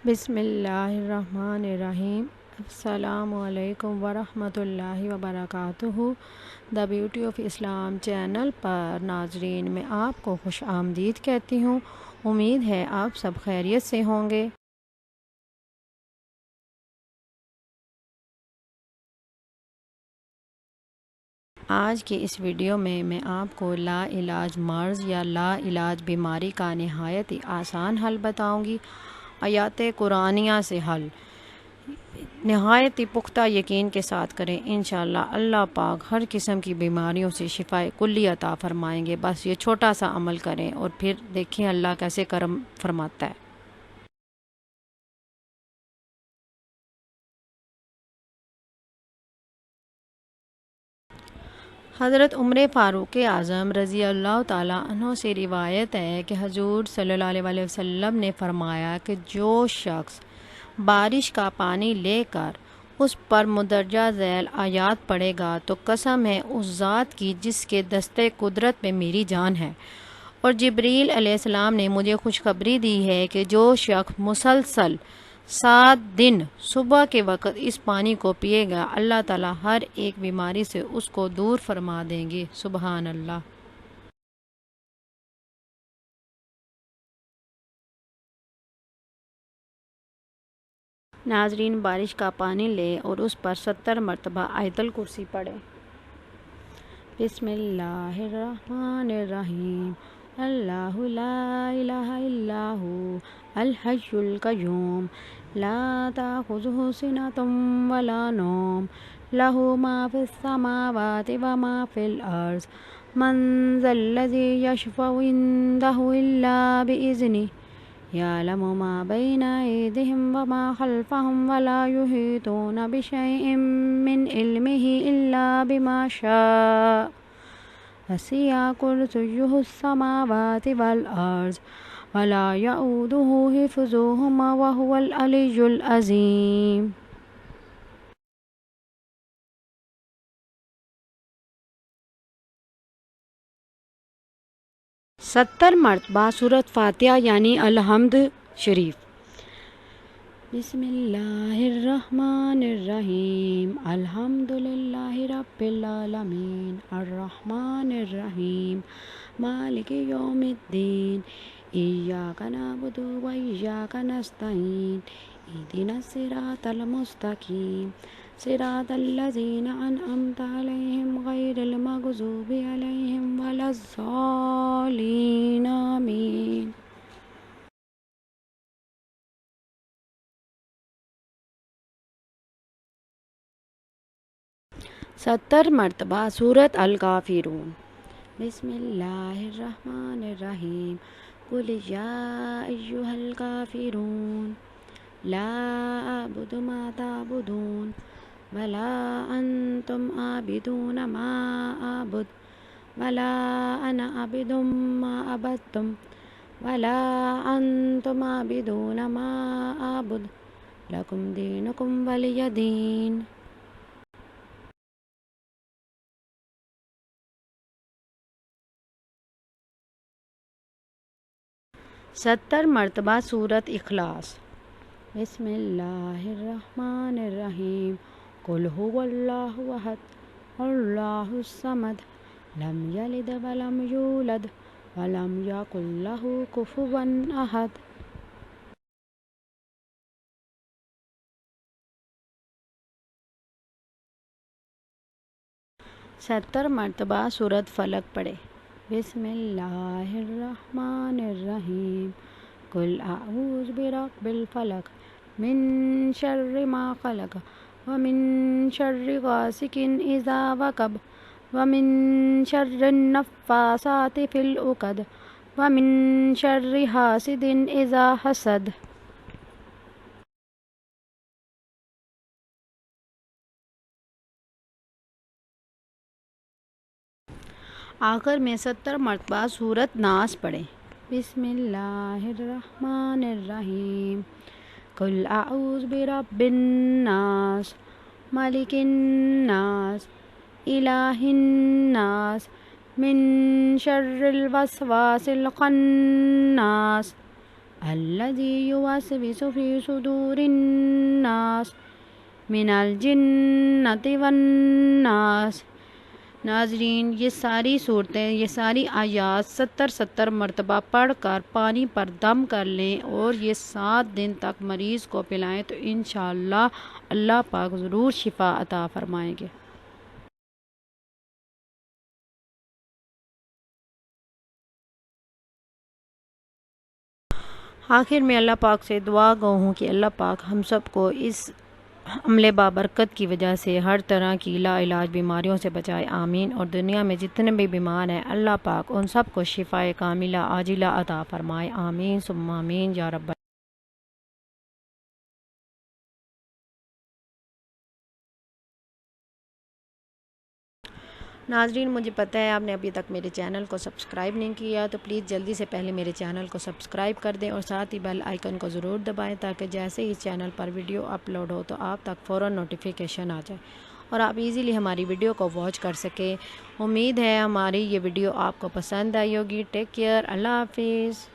بسم اللہ الرحمن الرحیم۔ السلام علیکم ورحمۃ اللہ وبرکاتہ۔ The beauty of Islam channel پر ناظرین میں آپ کو خوش آمدید کہتی ہوں۔ امید ہے آپ سب خیریت سے ہوں گے۔ آج کی اس ویڈیو میں آپ کو لا علاج مرض یا لا علاج بیماری کا نہایت ہی آسان حل بتاؤں گی۔ آیات قرآنیہ سے حل نہایت ہی پختہ یقین کے ساتھ کریں، انشاءاللہ اللہ پاک ہر قسم کی بیماریوں سے شفا کلی عطا فرمائیں گے۔ بس یہ چھوٹا سا عمل کریں اور پھر دیکھیں اللہ کیسے کرم فرماتا ہے۔ حضرت عمر فاروق اعظم رضی اللہ تعالیٰ عنہ سے روایت ہے کہ حضور صلی اللہ علیہ وسلم نے فرمایا کہ جو شخص بارش کا پانی لے کر اس پر مندرجہ ذیل آیات پڑھے گا تو قسم ہے اس ذات کی جس کے دستے قدرت میں میری جان ہے، اور جبریل علیہ السلام نے مجھے خوشخبری دی ہے کہ جو شخص مسلسل 7 دن صبح کے وقت اس پانی کو پیے گا، اللہ تعالیٰ ہر ایک بیماری سے اس کو دور فرما دیں گے۔ سبحان اللہ۔ ناظرین، بارش کا پانی لیں اور اس پر 70 مرتبہ آیت الکرسی پڑھیں۔ بسم اللہ الرحمن الرحیم۔ اللہ لا الہ الا هو الحی القیوم لا تأخذہ سنۃ ولا نوم لہ ما فی السماوات وما فی الارض من ذا الذی یشفع عندہ الا بإذنہ یعلم ما بین ایدیہم وما خلفہم ولا یحیطون بشیء من علمہ الا بما شاء وسع کرسیہ السماوات والارض ولا یؤودہ حفظہما وہو العلی العظیم۔ 70 مرتبہ سورۃ فاتحہ یعنی الحمد شریف۔ بسم اللہ الرحمن الرحیم۔ الحمد للہ رب العالمین الرحمن الرحیم مالک یوم الدین ایاک نعبد و ایاک نستعین اہدنا الصراط المستقیم صراط الذین انعمت علیہم غیر المغضوب علیہم ولا الضالین آمین۔ 70 مرتبہ سورۃ الکافرون۔ بسم اللہ الرحمن الرحیم۔ قل یا ایہا الکافرون لا اعبد ما تعبدون ولا انتم عابدون ما اعبد ولا انا عابد ما عبدتم ولا انتم عابدون ما اعبد لکم دینکم ولی دین۔ 70 مرتبہ سورۃ اخلاص۔ بسم اللہ الرحمن الرحیم۔ قل هو اللہ احد اللہ الصمد لم یلد ولم یولد ولم یکن لہ کفوا احد۔ 70 مرتبہ سورۃ فلق پڑھے۔ بسم اللہ الرحمن الرحیم۔ قل اعوذ برب الفلق من شر ما خلق ومن شر غاسق اذا وقب ومن شر النفاثات فی العقد ومن شر حاسد اذا حسد۔ آخر میں 70 مرتبہ سورۃ ناس پڑھیں۔ بسم اللہ الرحمن الرحیم۔ قل اعوذ برب الناس ملک الناس الہ الناس من شر الوسواس الخناس الذی یوسوس فی صدور الناس من الجنۃ والناس۔ ناظرین، یہ ساری صورتیں، یہ ساری آیات 70 مرتبہ پڑھ کر پانی پر دم کر لیں اور یہ 7 دن تک مریض کو پلائیں تو انشاءاللہ اللہ پاک ضرور شفا عطا فرمائیں گے۔ آخر میں اللہ پاک سے دعا گو ہوں کہ اللہ پاک ہم سب کو اس عمل بابرکت کی وجہ سے ہر طرح کی لا علاج بیماریوں سے بچائے، آمین۔ اور دنیا میں جتنے بھی بیمار ہیں اللہ پاک ان سب کو شفائے کاملہ عاجلہ عطا فرمائے، آمین ثم آمین یا رب۔ ناظرین، مجھے پتہ ہے آپ نے ابھی تک میرے چینل کو سبسکرائب نہیں کیا، تو پلیز جلدی سے پہلے میرے چینل کو سبسکرائب کر دیں اور ساتھ ہی بیل آئیکن کو ضرور دبائیں تاکہ جیسے ہی چینل پر ویڈیو اپلوڈ ہو تو آپ تک فوراً نوٹیفیکیشن آ جائے اور آپ ایزیلی ہماری ویڈیو کو واچ کر سکیں۔ امید ہے ہماری یہ ویڈیو آپ کو پسند آئی ہوگی۔ ٹیک کیئر، اللہ حافظ۔